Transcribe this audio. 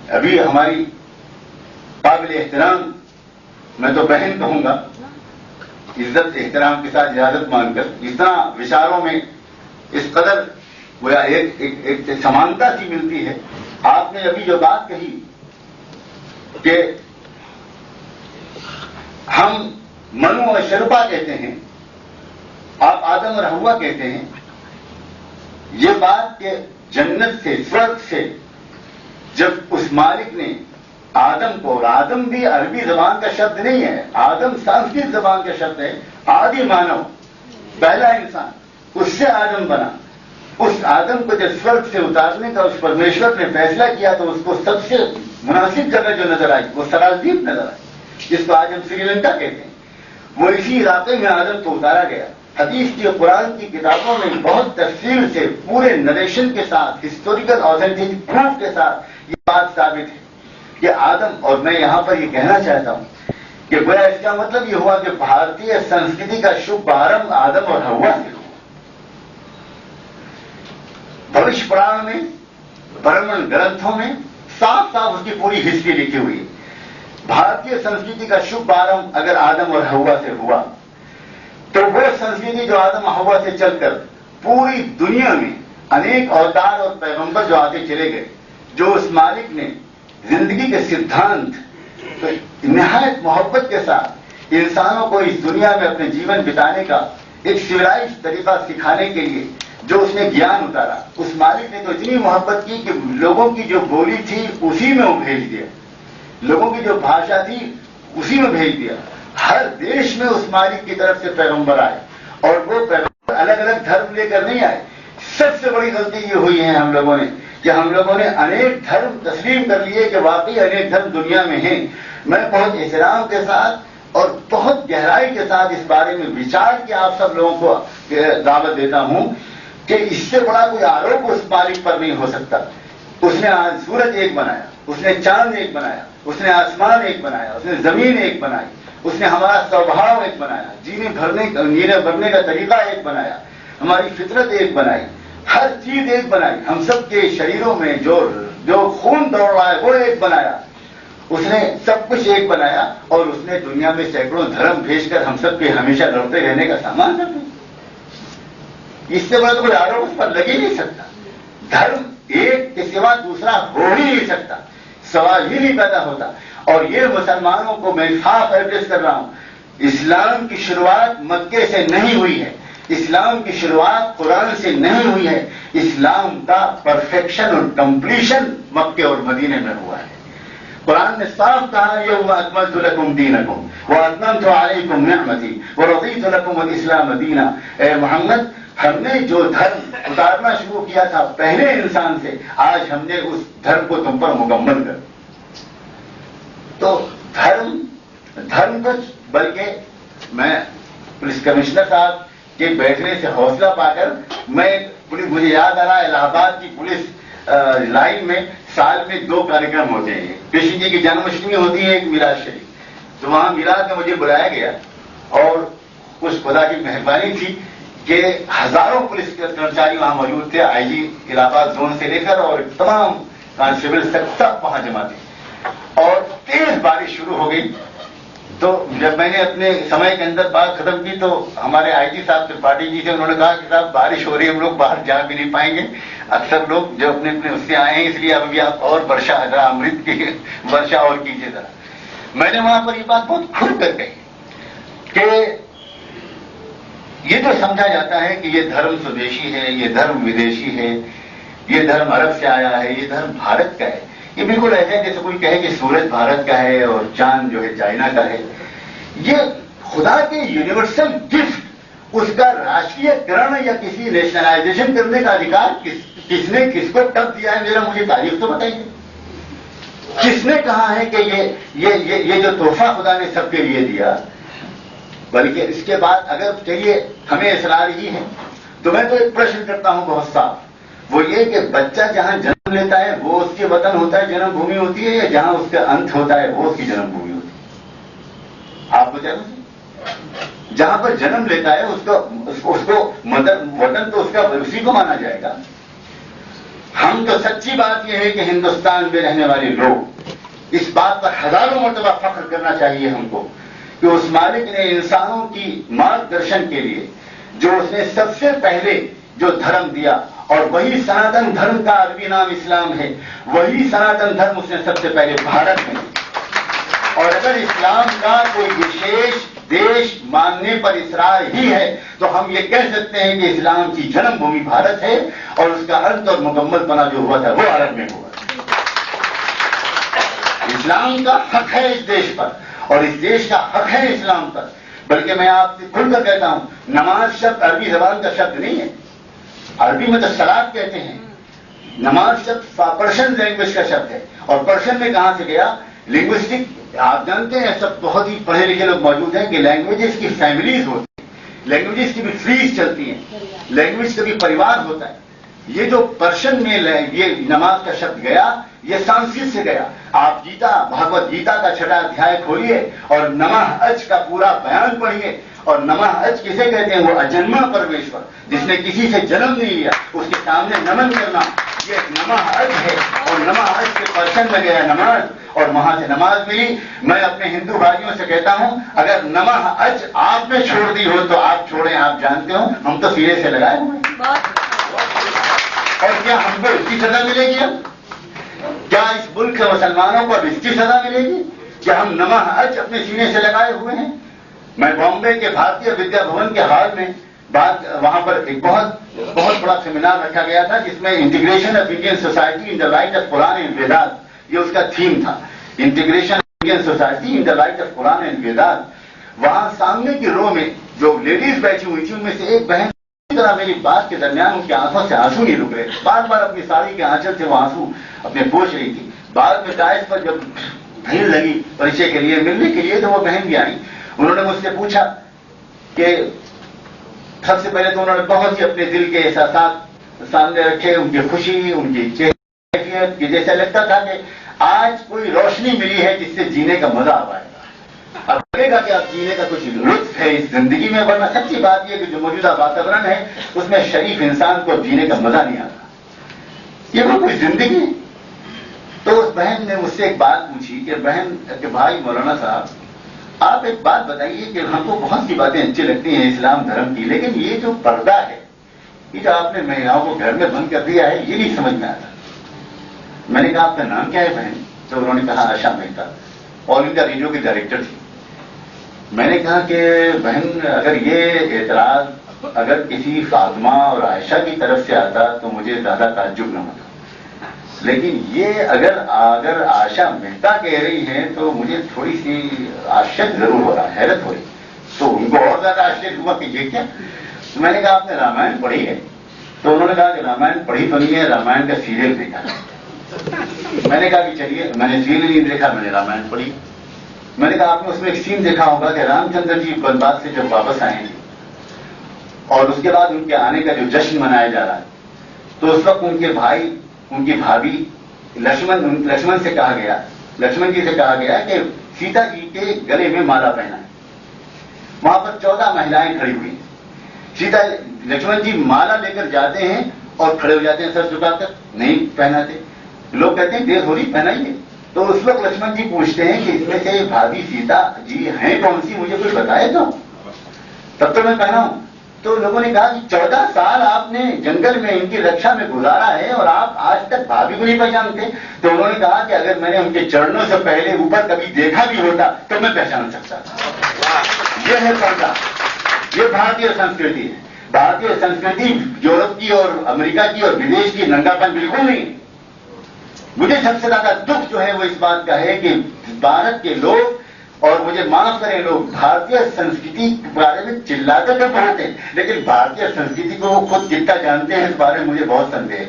ابھی ہماری قابل احترام، میں تو بہن کہوں گا، عزت احترام کے ساتھ اجازت مان کر، اتنا وچاروں میں اس قدر گویا ایک سمانتا سی ملتی ہے. آپ نے ابھی جو بات کہی کہ ہم منو اور شرپا کہتے ہیں، آپ آدم اور حوا کہتے ہیں، یہ بات کہ جنت سے، سورگ سے جب اس مالک نے آدم کو، اور آدم بھی عربی زبان کا شبد نہیں ہے، آدم سنسکرت زبان کا شبد ہے، آدی مانو، پہلا انسان، اس سے آدم بنا. اس آدم کو جب سورگ سے اتارنے کا اس پرمیشور نے فیصلہ کیا تو اس کو سب سے مناسب جگہ جو نظر آئی وہ سرازدیپ نظر آئی، جس کو آج ہم سری لنکا کہتے ہیں. وہ اسی علاقے میں آدم کو اتارا گیا. حدیث کی اور قرآن کی کتابوں میں بہت تفصیل سے پورے نریشن کے ساتھ، ہسٹوریکل آتھینٹک پروف کے ساتھ یہ بات ثابت ہے کہ آدم، اور میں یہاں پر یہ کہنا چاہتا ہوں کہ گویا اس کا مطلب یہ ہوا کہ بھارتی سنسکرتی کا شبھ آرمبھ آدم اور حوا سے ہوا. بھوش پران میں، برہمن گرنتھوں میں صاف صاف اس کی پوری ہسٹری لکھی ہوئی ہے. بھارتی سنسکرتی کا شبھ آرمبھ اگر آدم اور حوا سے ہوا تو وہ سنسکرتی جو آدم اور حوا سے چل کر پوری دنیا میں انیک اوتار اور پیغمبر جو آتے چلے گئے، جو اس مالک نے زندگی کے سدھانت نہایت محبت کے ساتھ انسانوں کو اس دنیا میں اپنے جیون بتانے کا ایک سویلائز طریقہ سکھانے کے لیے جو اس نے گیان اتارا، اس مالک نے تو اتنی محبت کی کہ لوگوں کی جو بولی تھی اسی میں وہ بھیج دیا، لوگوں کی جو بھاشا تھی اسی میں بھیج دیا. ہر دیش میں اس مالک کی طرف سے پیغمبر آئے، اور وہ پیغمبر الگ الگ دھرم لے کر نہیں آئے. سب سے بڑی غلطی یہ ہوئی ہے ہم لوگوں نے کہ ہم لوگوں نے انیک دھرم تسلیم کر لیے کہ واقعی انیک دھرم دنیا میں ہیں. میں بہت احترام کے ساتھ اور بہت گہرائی کے ساتھ اس بارے میں وچار کے آپ سب لوگوں کو دعوت دیتا ہوں کہ اس سے بڑا کوئی آروپ اس مالک پر نہیں ہو سکتا. اس نے آج سورج ایک بنایا، اس نے چاند ایک بنایا، اس نے آسمان ایک بنایا، اس نے زمین ایک بنائی، اس نے ہمارا سوبھاؤ ایک بنایا، جینے بھرنے کا طریقہ ایک بنایا، ہماری فطرت ایک بنائی، ہر چیز ایک بنائی. ہم سب کے شریروں میں جو خون دوڑ رہا ہے وہ ایک بنایا. اس نے سب کچھ ایک بنایا، اور اس نے دنیا میں سینکڑوں دھرم بھیج کر ہم سب کے ہمیشہ لڑتے رہنے کا سامان کر دیا. اس سے بڑا تو کوئی آروپ اس پر لگ ہی نہیں سکتا. دھرم ایک کے سوا دوسرا ہو ہی نہیں سکتا، سوال ہی نہیں پیدا ہوتا. اور یہ مسلمانوں کو میں صاف ایڈریس کر رہا ہوں، اسلام کی شروعات مکے سے نہیں ہوئی ہے، اسلام کی شروعات قرآن سے نہیں ہوئی ہے. اسلام کا پرفیکشن اور کمپلیشن مکے اور مدینے میں ہوا ہے. قرآن نے صاف کہا یوم اکملت لکم دینکم واتممت علیکم نعمتی ورضیت لکم الاسلام دینا. اے محمد، ہم نے جو دھرم اتارنا شروع کیا تھا پہلے انسان سے، آج ہم نے اس دھرم کو تم پر مکمل کر. تو دھرم کچھ، بلکہ میں پولیس کمشنر صاحب کے بیٹھنے سے حوصلہ پا کر مجھے یاد آ رہا ہے الہ آباد کی پولیس لائن میں سال میں 2 کارکرم ہوتے ہیں. کرشن جی کی جنم اشٹمی ہوتی ہے، ایک میلاد شریف. تو وہاں میلاد میں مجھے بلایا گیا، اور کچھ خدا کی مہربانی تھی کہ ہزاروں پولیس کے کرمچاری وہاں موجود تھے، آئی جی الہ آباد زون سے لے کر اور تمام کانسٹیبل سب وہاں جمع تھے. اور تیز بارش شروع ہو گئی. تو جب میں نے اپنے سمے کے اندر بات ختم کی تو ہمارے آئی جی صاحب ترپاٹھی جی سے انہوں نے کہا کہ صاحب بارش ہو رہی ہے، ہم لوگ باہر جا بھی نہیں پائیں گے. اکثر لوگ جو اپنے اس سے آئے ہیں، اس لیے ابھی آپ اور برشا ذرا امرت کی برشا اور کیجیے ذرا. میں نے وہاں پر یہ بات بہت کھل کر کہی کہ یہ جو سمجھا جاتا ہے کہ یہ دھرم سودیشی ہے، یہ دھرم ودیشی ہے، یہ دھرم عرب سے آیا ہے، یہ دھرم بھارت کا ہے، یہ بالکل ایسا ہے جیسے کوئی کہے کہ سورج بھارت کا ہے اور چاند جو ہے چائنا کا ہے. یہ خدا کے یونیورسل گفٹ، اس کا راشٹریہ کرن یا کسی نیشنلائزیشن کرنے کا ادھیکار کس نے کس کو کب دیا ہے؟ میرا مجھے تاریخ تو بتائیے. کس نے کہا ہے کہ یہ جو تحفہ خدا نے سب کے لیے دیا؟ بلکہ اس کے بعد اگر چلیے ہمیں اصرار ہی ہے تو میں تو ایک پرشن کرتا ہوں بہت صاف، وہ یہ کہ بچہ جہاں جنم لیتا ہے وہ اس کے وطن ہوتا ہے، جنم بھومی ہوتی ہے، یا جہاں اس کا انت ہوتا ہے وہ اس کی جنم بھومی ہوتی ہے؟ آپ کو جہاں پر جنم لیتا ہے اس کو وطن تو اس کا اسی کو مانا جائے گا. हम तो सच्ची बात यह है कि हिंदुस्तान में रहने वाले लोग इस बात पर हजारों मरतबा फख्र करना चाहिए हमको कि उस मालिक ने इंसानों की मार्गदर्शन के लिए जो उसने सबसे पहले जो धर्म दिया, और वही सनातन धर्म का अरबी नाम इस्लाम है, वही सनातन धर्म उसने सबसे पहले भारत में दिया। और अगर इस्लाम का कोई विशेष देश मानने पर इसरार ही है तो हम ये कह सकते हैं कि इस्लाम की जन्मभूमि भारत है और उसका अंत और मुकम्मलपना जो हुआ था वो अरब में हुआ। इस्लाम का हक है इस देश पर और इस देश का हक है इस्लाम पर। बल्कि मैं आपसे खुलकर कहता हूं, नमाज शब्द अरबी जबान का शब्द नहीं है। अरबी में तो सलात कहते हैं, नमाज शब्द पर्शियन लैंग्वेज का शब्द है। और पर्शियन में कहां से गया? लिंग्विस्टिक, आप जानते हैं सब बहुत ही पढ़े लिखे लोग मौजूद हैं कि लैंग्वेजेस की फैमिलीज होती हैं, लैंग्वेजेस की भी ट्रीज चलती हैं, लैंग्वेज का भी परिवार होता है। ये जो पर्शियन में ये नमाज का शब्द गया, ये संस्कृत से गया। आप गीता, भगवत गीता का 6वां अध्याय खोलिए और नमः अज का पूरा बयान पढ़िए। और नमः अज किसे कहते हैं? वो अजन्मा परमेश्वर जिसने किसी से जन्म नहीं लिया, उसके सामने नमन करना, ये नमः अज है। और नमः अज के पर्शियन में गया नमाज और वहां से नमाज मिली। मैं अपने हिंदू भाइयों से कहता हूं, अगर नमः अज आपने छोड़ दी हो तो आप छोड़ें, आप जानते हो हम तो सिरे से लगाए हुए हैं। और क्या हमको इसकी सजा मिलेगी? अब क्या इस मुल्क के मुसलमानों को इसकी सजा मिलेगी? क्या हम नमः अज अपने सीने से लगाए हुए हैं? मैं बॉम्बे के भारतीय विद्या भवन के हाल में वहां पर एक बहुत बड़ा सेमिनार रखा गया था जिसमें integration of Indian society in the light of Quran and Vedat, ये उसका थीम था, integration of Indian society in the light of Quran and Vedat. वहां सामने की रो में जो लेडीज बैठी हुई थी उनमें से एक बहन तरह मेरी बात के दरमियान उनकी आंखों से आंसू नहीं रुक रहे, बार बार अपनी साड़ी के आंचल से वो आंसू अपने पोंछ रही थी। बाद में डायस पर जब भीड़ लगी परिचय के लिए, मिलने के लिए, तो वो बहन भी आई। उन्होंने मुझसे पूछा कि सबसे पहले तो उन्होंने बहुत ही अपने दिल के एहसास सामने रखे, उनकी खुशी, उनकी कैफियत कि जैसा लगता था कि आज कोई रोशनी मिली है जिससे जीने का मजा आ पाएगा। अब लगेगा कि आप जीने का कुछ लुत्फ है इस जिंदगी में, वरना सच्ची बात यह कि जो मौजूदा वातावरण है उसमें शरीफ इंसान को जीने का मजा नहीं आता। ये वो कोई जिंदगी है। तो उस बहन ने मुझसे एक बात पूछी कि बहन के भाई मौलाना साहब, आप एक बात बताइए कि हमको बहुत सी बातें अच्छी लगती हैं इस्लाम धर्म की, लेकिन ये जो पर्दा है, ये जो आपने महिलाओं को घर में बंद कर दिया है, ये नहीं समझ में आता। मैंने कहा आपका नाम क्या है बहन? तो उन्होंने कहा आशा मेहता, ऑल इंडिया रेडियो की डायरेक्टर थी। मैंने कहा कि बहन अगर ये एतराज अगर किसी फातिमा और आयशा की तरफ से आता तो मुझे ज्यादा ताज्जुब न होता, लेकिन ये अगर आशा मेहता कह रही है तो मुझे थोड़ी सी आश्चर्य जरूर हो रहा है, हैरत हो रही। तो उनको और ज्यादा आश्चर्य हुआ कि ये क्या? तो मैंने कहा आपने रामायण पढ़ी है? तो उन्होंने कहा कि रामायण पढ़ी तो नहीं है, रामायण का सीरियल देखा है। मैंने कहा कि चलिए, मैंने सीरियल नहीं देखा, मैंने रामायण पढ़ी। मैंने कहा आपने उसमें एक सीन देखा होगा कि रामचंद्र जी बनवास से जब वापस आए और उसके बाद उनके आने का जो जश्न मनाया जा रहा है, तो उस वक्त उनके भाई, उनकी भाभी लक्ष्मण से कहा गया, लक्ष्मण जी से कहा गया कि सीता जी के गले में माला पहना है। वहां पर 14 महिलाएं खड़ी हुई। सीता लक्ष्मण जी माला लेकर जाते हैं और खड़े हो जाते हैं सर झुकाकर, नहीं पहनाते। लोग कहते हैं देर हो रही, पहनाइए। तो उस वक्त लक्ष्मण जी पूछते हैं कि इसमें से भाभी सीता जी हैं कौन सी, मुझे कुछ बताए तो तब तो मैं पहनाऊं। तो लोगों ने कहा कि 14 साल आपने जंगल में इनकी रक्षा में गुजारा है और आप आज तक भाभी को नहीं पहचानते। तो उन्होंने कहा कि अगर मैंने उनके चरणों से पहले ऊपर कभी देखा भी होता तो मैं पहचान सकता था। यह है पर्दा, ये भारतीय संस्कृति है। भारतीय संस्कृति यूरोप की और अमेरिका की और विदेश की नंगापन बिल्कुल नहीं। मुझे सबसे ज्यादा दुख जो है वो इस बात का है कि भारत के लोग, और मुझे माफ करें, लोग भारतीय संस्कृति के बारे में चिल्लाते तो बहुत हैं, लेकिन भारतीय संस्कृति को वो खुद कितना जानते हैं इस बारे में मुझे बहुत संदेह है।